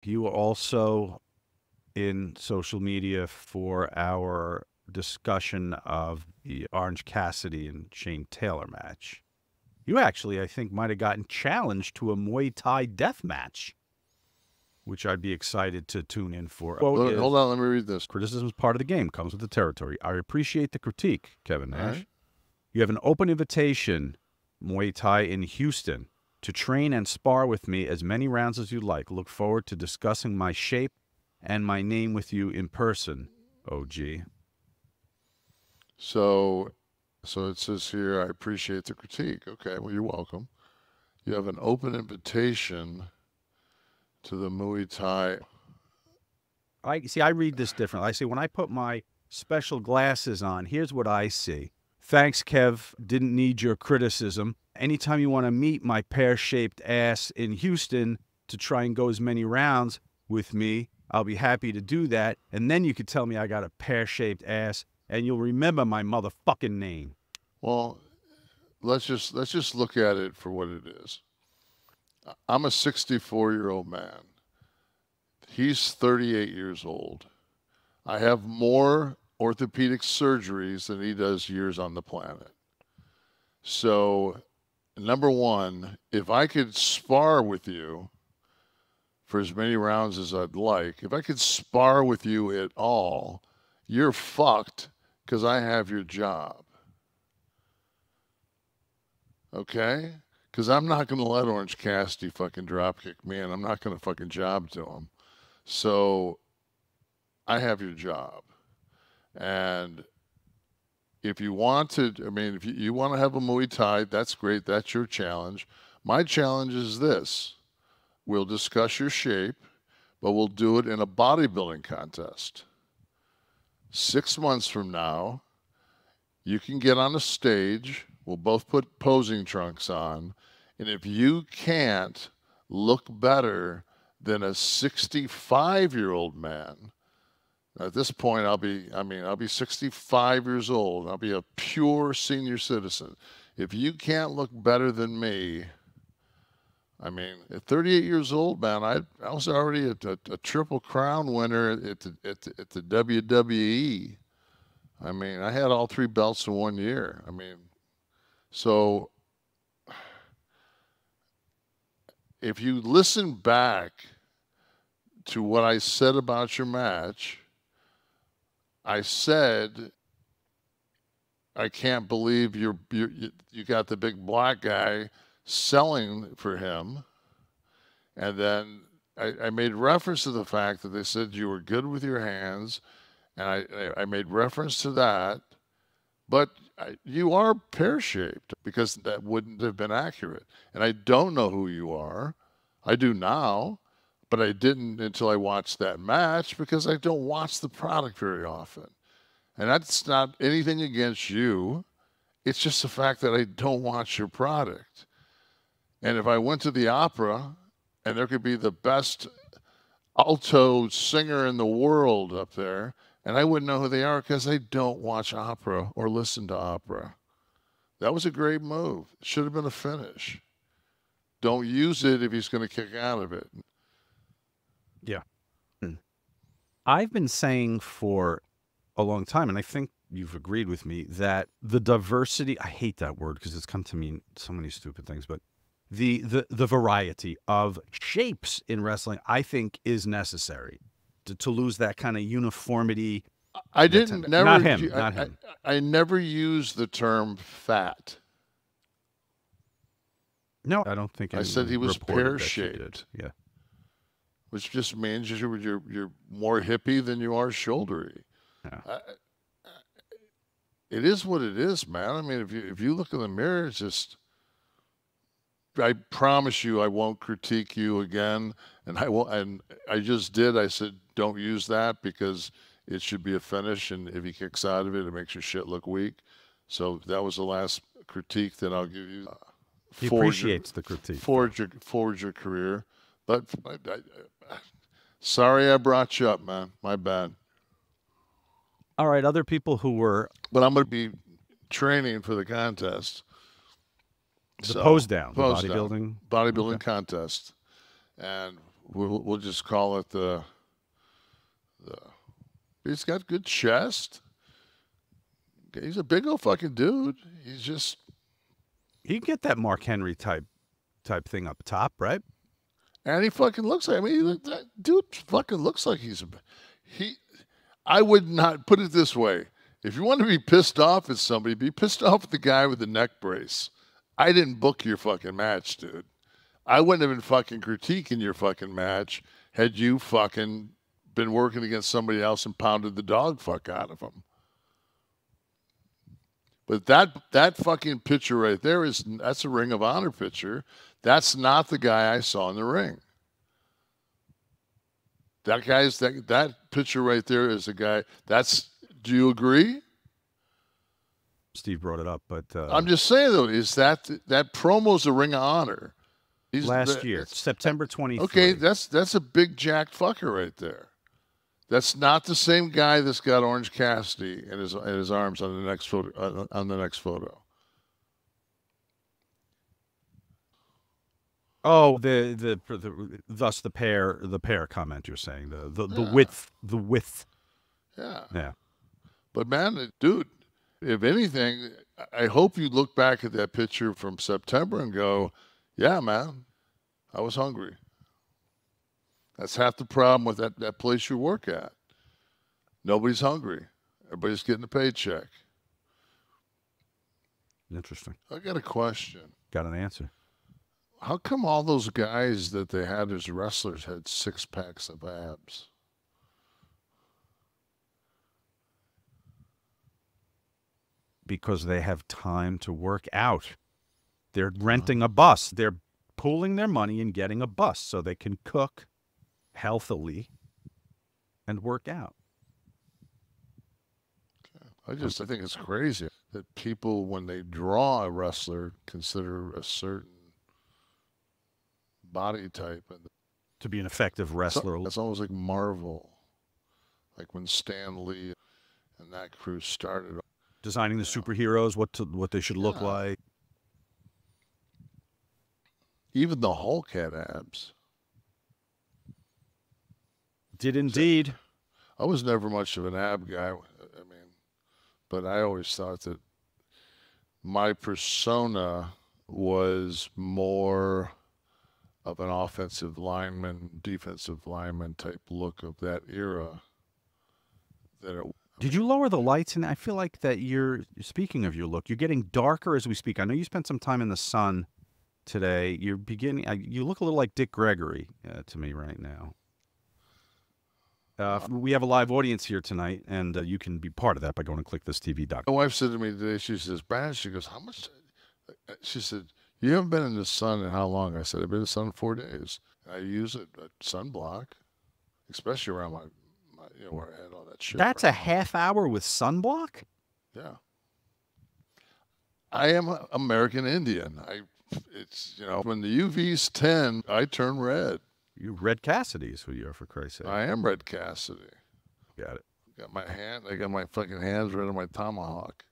You were also in social media for our discussion of the Orange Cassidy and Shane Taylor match. You actually, I think, might have gotten challenged to a Muay Thai death match, which I'd be excited to tune in for. Quote is, Hold on, let me read this. criticism is part of the game, comes with the territory. I appreciate the critique, Kevin Nash. Right. You have an open invitation, Muay Thai in Houston, to train and spar with me as many rounds as you like. Look forward to discussing my shape and my name with you in person, OG. So it says here, I appreciate the critique. Okay, well, you're welcome. You have an open invitation to the Muay Thai. I read this differently. I say, when I put my special glasses on, here's what I see. Thanks, Kev. Didn't need your criticism. Anytime you want to meet my pear-shaped ass in Houston to try and go as many rounds with me, I'll be happy to do that. And then you could tell me I got a pear-shaped ass, and you'll remember my motherfucking name. Well, let's just look at it for what it is. I'm a 64-year-old man. He's 38 years old. I have more orthopedic surgeries than he does years on the planet. So, number one, if I could spar with you for as many rounds as I'd like, if I could spar with you at all, you're fucked because I have your job. Okay? Because I'm not going to let Orange Cassidy fucking dropkick me, and I'm not going to fucking job to him. So I have your job. And if you want to, I mean, if you want to have a Muay Thai, that's great. That's your challenge. My challenge is this. We'll discuss your shape, but we'll do it in a bodybuilding contest. 6 months from now, you can get on a stage. We'll both put posing trunks on. And if you can't look better than a 65-year-old man, at this point, I'll be 65 years old. I'll be a pure senior citizen. If you can't look better than me, I mean, at 38 years old, man, I was already a Triple Crown winner at the WWE. I mean, I had all 3 belts in 1 year. I mean, so if you listen back to what I said about your match, I said, I can't believe you got the big black guy selling for him. And then I made reference to the fact that they said you were good with your hands. And I made reference to that. But you are pear-shaped because that wouldn't have been accurate. And I don't know who you are. I do now. But I didn't until I watched that match because I don't watch the product very often. And that's not anything against you. It's just the fact that I don't watch your product. And if I went to the opera and there could be the best alto singer in the world up there, and I wouldn't know who they are because I don't watch opera or listen to opera. That was a great move. It should have been a finish. Don't use it if he's going to kick out of it. Yeah. I've been saying for a long time, and I think you've agreed with me, that the diversity, I hate that word because it's come to mean so many stupid things, but the variety of shapes in wrestling, I think, is necessary to lose that kind of uniformity. I didn't, never, not him, not him. I never used the term fat. No, I don't think I said he was pear-shaped. Yeah. Which just means you're more hippie than you are shouldery. Yeah. It is what it is, man. I mean, if you look in the mirror, it's just. I promise you, I won't critique you again, and I won't. And I just did. I said, don't use that because it should be a finish, and if he kicks out of it, it makes your shit look weak. So that was the last critique that I'll give you. He appreciates the critique. Forge your career, but sorry I brought you up, man. My bad. All right, other people who were. But I'm going to be training for the contest. The pose down, bodybuilding okay. Contest. And we'll just call it the. He's got good chest. He's a big old fucking dude. He's just. He can get that Mark Henry type thing up top, right? And he fucking looks like. I mean, that dude fucking looks like he. I would not put it this way. If you want to be pissed off at somebody, be pissed off at the guy with the neck brace. I didn't book your fucking match, dude. I wouldn't have been fucking critiquing your fucking match had you fucking been working against somebody else and pounded the dog fuck out of him. But that fucking picture right there that's a Ring of Honor picture. That's not the guy I saw in the ring. That picture right there is the guy. Do you agree? Steve brought it up, but I'm just saying though, is that promo's a Ring of Honor? Last year, September 23. Okay, that's a big jacked fucker right there. That's not the same guy that's got Orange Cassidy in his arms on the next photo. Oh, thus the pair comment you're saying the width. Yeah. But man, dude, if anything, I hope you look back at that picture from September and go, yeah, man, I was hungry. That's half the problem with that place you work at. Nobody's hungry. Everybody's getting a paycheck. Interesting. I got a question. Got an answer. How come all those guys that they had as wrestlers had 6 packs of abs? Because they have time to work out. They're renting a bus. They're pooling their money and getting a bus so they can cook healthily and work out. I think it's crazy that people, when they draw a wrestler, consider a certain body type and to be an effective wrestler. It's almost like Marvel, like when Stan Lee and that crew started designing the superheroes, what they should look like. Even the Hulk had abs. Did indeed. I was never much of an ab guy. I mean, but I always thought that my persona was more of an offensive lineman, defensive lineman type look of that era. Did you lower the lights? And I feel like that speaking of your look, you're getting darker as we speak. I know you spent some time in the sun today. You look a little like Dick Gregory to me right now. We have a live audience here tonight, and you can be part of that by going to clickthisTV.com. My wife said to me today, she says, Brad, she goes, how much? She said, you haven't been in the sun in how long? I said, I've been in the sun 4 days. I use a sunblock, especially around my where I had all that shit. That's a half hour with sunblock? Yeah. I am American Indian. When the UV's 10, I turn red. You Red Cassidy is who you are, for Christ's sake. I am Red Cassidy. Got it. I got my fucking hands right on my tomahawk.